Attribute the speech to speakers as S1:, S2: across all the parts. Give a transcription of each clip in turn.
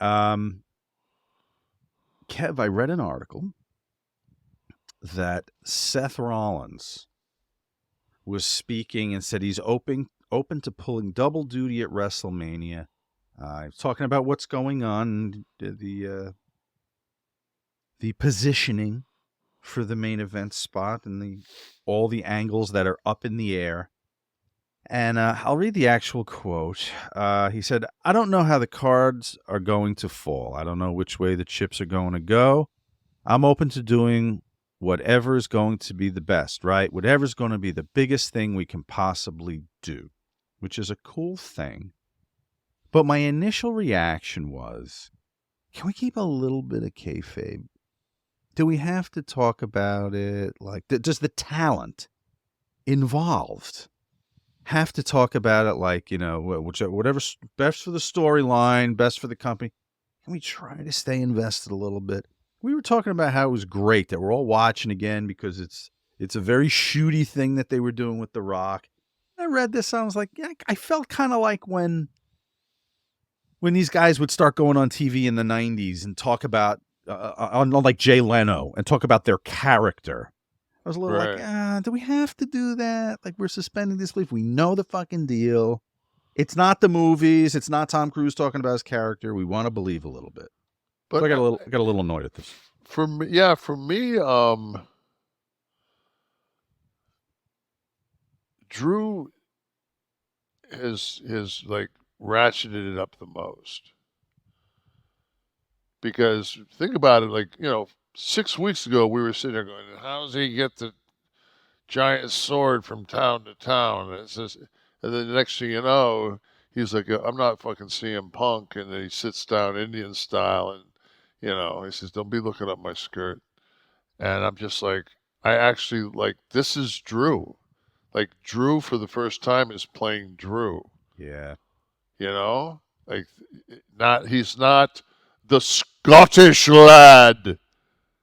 S1: Kev, I read an article that Seth Rollins was speaking and said he's open to pulling double duty at WrestleMania. Talking about what's going on, the positioning for the main event spot and all the angles that are up in the air. And I'll read the actual quote. He said, "I don't know how the cards are going to fall. I don't know which way the chips are going to go. I'm open to doing whatever is going to be the best, right? Whatever's going to be the biggest thing we can possibly do," which is a cool thing. But my initial reaction was, can we keep a little bit of kayfabe? Do we have to talk about it? Like, does the talent involved have to talk about it like, whatever's best for the storyline, best for the company? Can we try to stay invested a little bit? We were talking about how it was great that we're all watching again because it's a very shooty thing that they were doing with The Rock. I read this, I was like, yeah, I felt kind of like when these guys would start going on TV in the 90s and talk about, on like Jay Leno, and talk about their character. I was a little like, do we have to do that? Like, we're suspending disbelief. We know the fucking deal. It's not the movies. It's not Tom Cruise talking about his character. We want to believe a little bit. But so I got a little annoyed at this.
S2: For me, Drew has like ratcheted it up the most. Because think about it, like, 6 weeks ago we were sitting there going, how does he get the giant sword from town to town? And then the next thing you know, he's like, I'm not fucking CM Punk, and then he sits down Indian style, and he says, don't be looking up my skirt. And I'm just like, I actually like, this is Drew. Like, Drew for the first time is playing Drew.
S1: Yeah.
S2: Like, he's not the Scottish lad.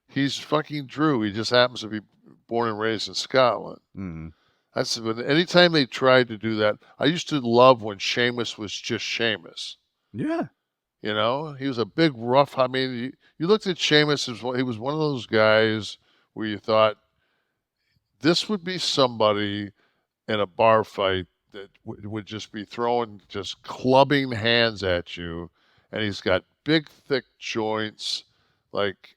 S2: He's fucking Drew. He just happens to be born and raised in Scotland.
S1: Mm.
S2: That's anytime they tried to do that. I used to love when Sheamus was just Sheamus.
S1: Yeah.
S2: He was a big rough. I mean, you looked at Sheamus as he was one of those guys where you thought this would be somebody in a bar fight that would just be just clubbing hands at you, and he's got big, thick joints. Like,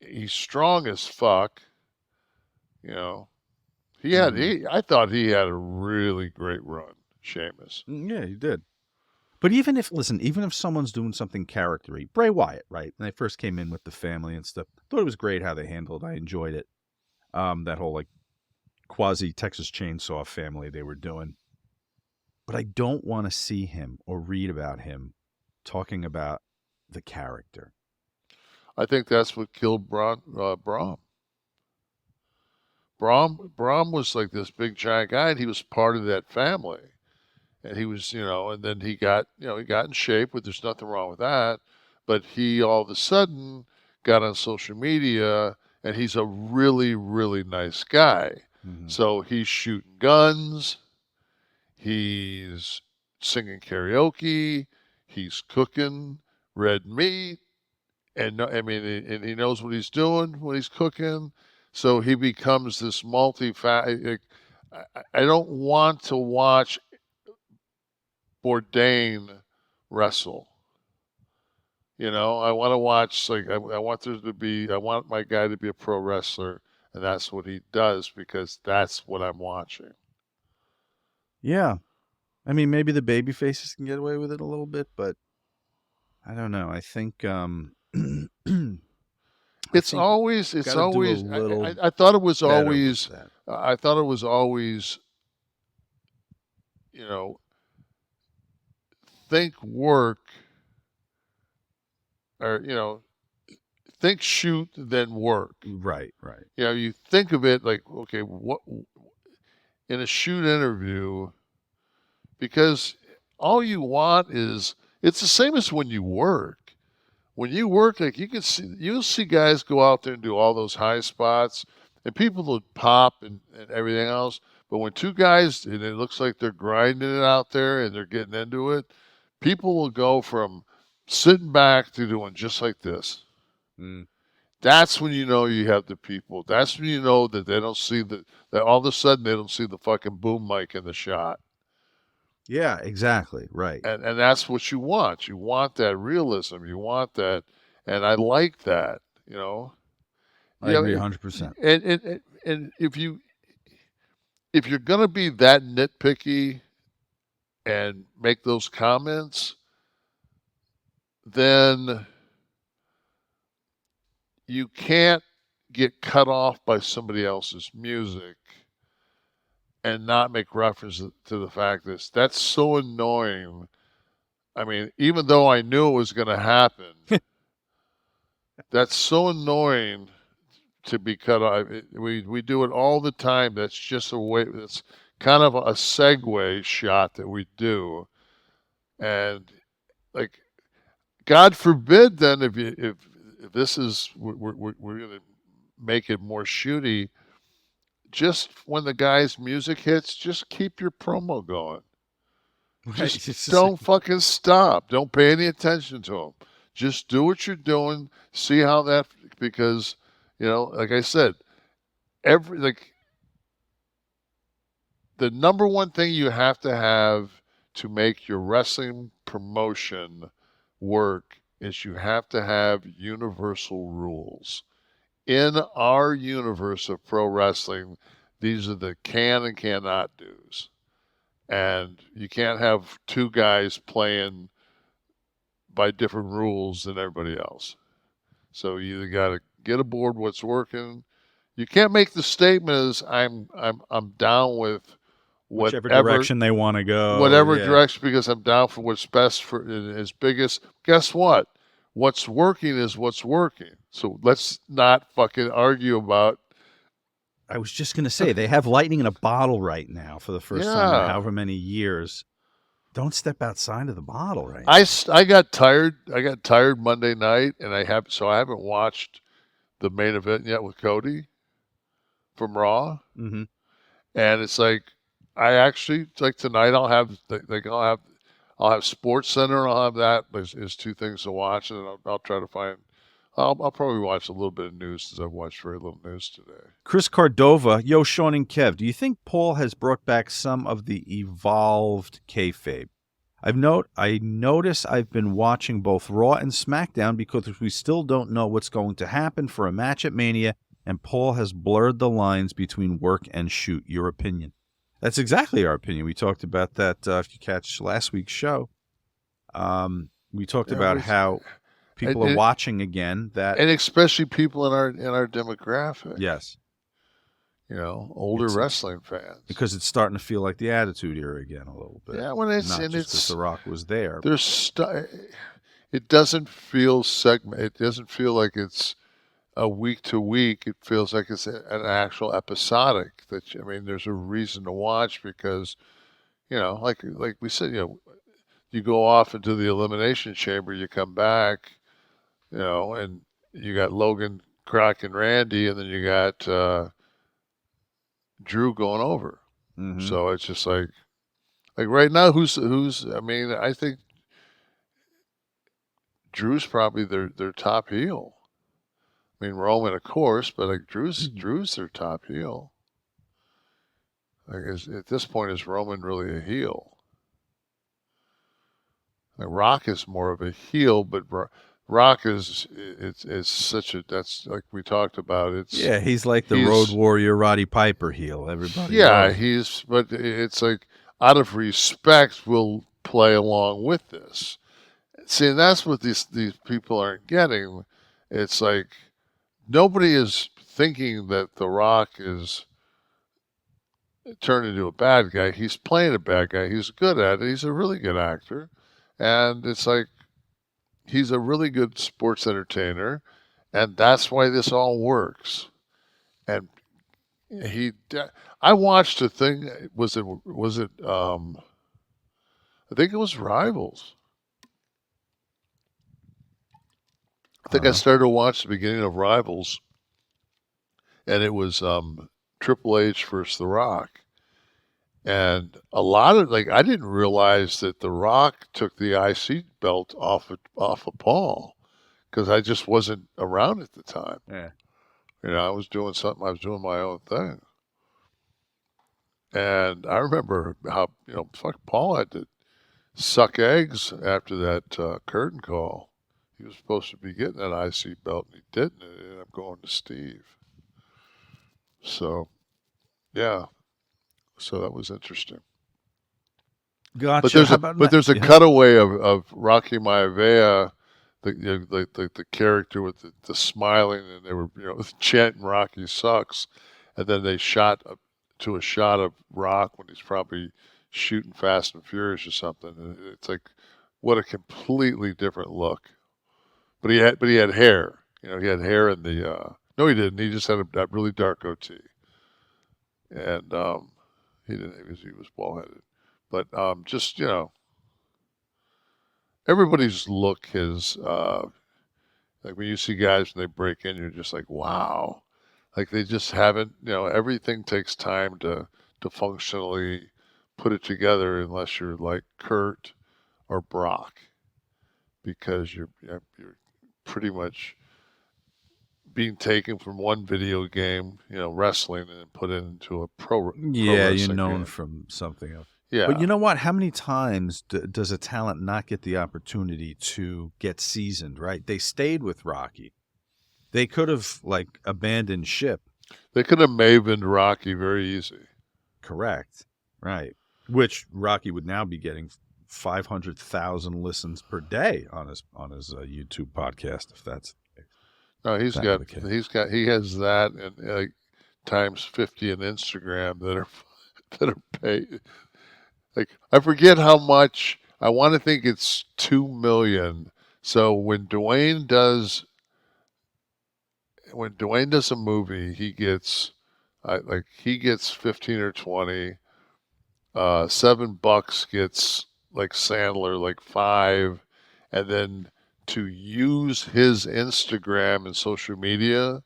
S2: he's strong as fuck. I thought he had a really great run, Sheamus.
S1: Yeah, he did. But even if someone's doing something charactery, Bray Wyatt, right? When they first came in with the family and stuff, thought it was great how they handled it. I enjoyed it. That whole like quasi Texas Chainsaw family they were doing. But I don't want to see him or read about him talking about the character.
S2: I think that's what killed Braun. Braun was like this big giant guy, and he was part of that family. And he was, and then he got in shape, but there's nothing wrong with that. But he all of a sudden got on social media, and he's a really, really nice guy. Mm-hmm. So he's shooting guns, he's singing karaoke, he's cooking red meat, and he knows what he's doing when he's cooking. So he becomes this I don't want to watch Bourdain wrestle. I want to watch, like, I want my guy to be a pro wrestler, and that's what he does because that's what I'm watching.
S1: Yeah. I mean, maybe the baby faces can get away with it a little bit, but I don't know. I think
S2: it's always I thought it was always think work, or think shoot then work.
S1: Right.
S2: You think of it like, okay, what in a shoot interview, because all you want is, it's the same as when you work. When you work, like, you'll see guys go out there and do all those high spots, and people will pop and everything else. But when two guys, and it looks like they're grinding it out there and they're getting into it, people will go from sitting back, they're doing just like this.
S1: Mm.
S2: That's when you know you have the people. That's when you know that they don't see that all of a sudden they don't see the fucking boom mic in the shot.
S1: Yeah, exactly. Right.
S2: And that's what you want. You want that realism. You want that, and I like that. You know,
S1: I
S2: yeah.
S1: agree 100%.
S2: And if you're gonna be that nitpicky and make those comments, then you can't get cut off by somebody else's music and not make reference to the fact that that's so annoying. I mean, even though I knew it was going to happen, that's so annoying to be cut off. We do it all the time. That's just a way. That's kind of a segue shot that we do, and like, God forbid, then if this is we're going to make it more shooty. Just when the guy's music hits, just keep your promo going.
S1: Right.
S2: Just don't fucking stop. Don't pay any attention to him. Just do what you're doing. See how that, because, like I said, the number one thing you have to make your wrestling promotion work is you have to have universal rules. In our universe of pro wrestling, these are the can and cannot do's. And you can't have two guys playing by different rules than everybody else. So you either got to get aboard what's working. You can't make the statement as I'm down with
S1: Whichever
S2: whatever
S1: direction they want to go. Yeah.
S2: direction because I'm down for what's best for as biggest. Guess what? What's working is what's working. So let's not fucking argue about.
S1: I was just going to say, they have lightning in a bottle right now for the first time in
S2: Yeah.
S1: however many years. Don't step outside of the bottle right now.
S2: I got tired. I got tired Monday night, and I haven't watched the main event yet with Cody from Raw.
S1: Mm-hmm.
S2: And it's like I actually like tonight. I'll have Sports Center. And I'll have that as two things to watch, and I'll try to find. I'll probably watch a little bit of news since I've watched very little news today.
S1: Chris Cordova, yo, Sean and Kev, do you think Paul has brought back some of the evolved kayfabe? I notice I've been watching both Raw and SmackDown because we still don't know what's going to happen for a match at Mania, and Paul has blurred the lines between work and shoot. Your opinion? That's exactly our opinion. We talked about that if you catch last week's show. We talked about how people are watching again.
S2: And especially people in our demographic.
S1: Yes.
S2: Older wrestling fans.
S1: Because it's starting to feel like the Attitude Era again a little bit.
S2: Yeah, when it's
S1: not just because The Rock was there.
S2: It doesn't feel It doesn't feel like it's a week to week. It feels like it's an actual episodic. There's a reason to watch because, like we said, you go off into the Elimination Chamber, you come back, and you got Logan, Croc, and Randy, and then you got Drew going over.
S1: Mm-hmm.
S2: So it's just like right now, who's? I think Drew's probably their top heel. Roman, of course, but like Drew's their top heel. At this point, is Roman really a heel? Rock is more of a heel, but Rock is such a, that's like we talked about.
S1: He's like the Road Warrior Roddy Piper heel. Everybody.
S2: Yeah, but it's like out of respect, we'll play along with this. See, and that's what these people aren't getting. It's like nobody is thinking that The Rock is turned into a bad guy. He's playing a bad guy. He's good at it. He's a really good actor. And it's like he's a really good sports entertainer, and that's why this all works. And I watched a thing. Was it? I think it was Rivals. I think I started to watch the beginning of Rivals, and it was Triple H versus The Rock. And a lot of I didn't realize that The Rock took the IC belt off of Paul because I just wasn't around at the time.
S1: Yeah.
S2: I was doing something. I was doing my own thing. And I remember how fuck Paul had to suck eggs after that curtain call. He was supposed to be getting that IC belt, and he didn't. It ended up going to Steve. So yeah, so that was interesting. But
S1: Gotcha.
S2: there's
S1: How
S2: a
S1: about
S2: but there's a
S1: yeah.
S2: cutaway of Rocky Maivia, the character with the smiling, and they were chanting Rocky sucks, and then they shot to a shot of Rock when he's probably shooting Fast and Furious or something. And it's like, what a completely different look. But he had hair. He had hair in the. No, he didn't. He just had that really dark goatee, and he didn't. He was bald headed, but just everybody's look is like when you see guys when they break in, you're just like, wow. Like they just haven't, everything takes time to functionally put it together unless you're like Kurt or Brock, because you're pretty much being taken from one video game, wrestling, and put it into a pro
S1: Yeah, you're
S2: wrestling
S1: known
S2: game.
S1: from something else. But you
S2: Yeah,
S1: know what? How many times does a talent not get the opportunity to get seasoned, right? They stayed with Rocky. They could have, like, abandoned ship.
S2: they could have mavened Rocky very easy.
S1: Correct. Right. Which Rocky would now be getting 500,000 listens per day on his YouTube podcast, if that's
S2: No,
S1: if that were the case.
S2: he has that and times 50 on Instagram that are that are paid. Like I forget how much. I want to think it's 2 million. So when Dwayne does a movie, he gets he gets 15 or 20. $7 gets like Sandler like 5, and then to use his Instagram and social media,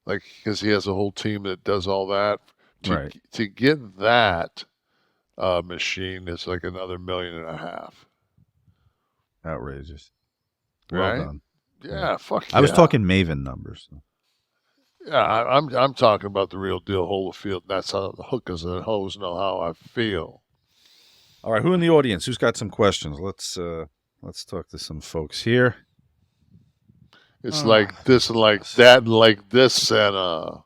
S2: like because he has a whole team that does all that, to
S1: Right.
S2: to get that machine is like another 1.5 million.
S1: Outrageous. Well
S2: Right?
S1: done. Yeah.
S2: Yeah, fuck
S1: I was
S2: yeah.
S1: talking Maven numbers.
S2: Yeah, I'm talking about the real deal, Holyfield. That's how the hookers and hoes know how I feel.
S1: All right, who in the audience? Who's got some questions? Let's talk to some folks here.
S2: It's
S1: Oh,
S2: like this and like
S1: goodness.
S2: that and like this and